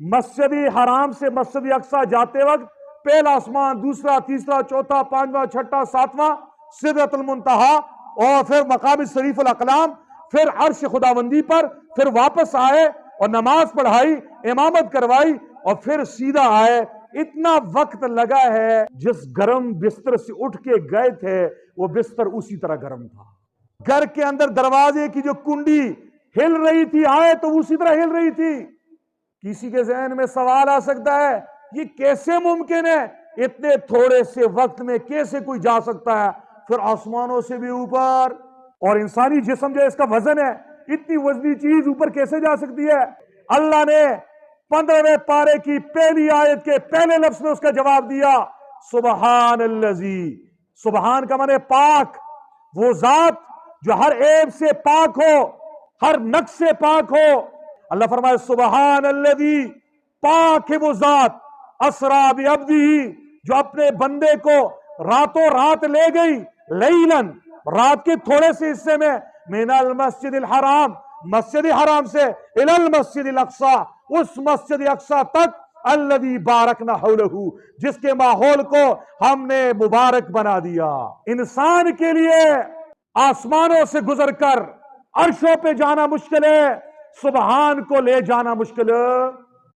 مسجد حرام سے مسجد اقصی جاتے وقت پہلا آسمان، دوسرا، تیسرا، چوتھا، پانچواں، چھٹا، ساتواں، سدرۃ المنتہا، اور پھر مقام شریف الاقلام، پھر عرش خداوندی پر، پھر واپس آئے اور نماز پڑھائی، امامت کروائی، اور پھر سیدھا آئے۔ اتنا وقت لگا ہے، جس گرم بستر سے اٹھ کے گئے تھے وہ بستر اسی طرح گرم تھا۔ گھر کے اندر دروازے کی جو کنڈی ہل رہی تھی، آئے تو اسی طرح ہل رہی تھی۔ کسی کے ذہن میں سوال آ سکتا ہے، یہ کیسے ممکن ہے؟ اتنے تھوڑے سے وقت میں کیسے کوئی جا سکتا ہے؟ پھر آسمانوں سے بھی اوپر، اور انسانی جسم جو اس کا وزن ہے، اتنی وزنی چیز اوپر کیسے جا سکتی ہے؟ اللہ نے 15ویں پارے کی پہلی آیت کے پہلے لفظ میں اس کا جواب دیا، سبحان الذی۔ سبحان کا معنی پاک، وہ ذات جو ہر عیب سے پاک ہو، ہر نقص سے پاک ہو۔ اللہ فرمائے سبحان الذی، پاک ہے وہ ذات، اسرا بعبدہ، جو اپنے بندے کو راتوں رات لے گئی، لیلاً، رات کے تھوڑے سے حصے میں، من المسجد الحرام، مسجد حرام سے، الی المسجد الاقصی، اس مسجد اقصی تک، الذی بارکنا حولہ، جس کے ماحول کو ہم نے مبارک بنا دیا۔ انسان کے لیے آسمانوں سے گزر کر عرشوں پہ جانا مشکل ہے، سبحان کو لے جانا مشکل ہے۔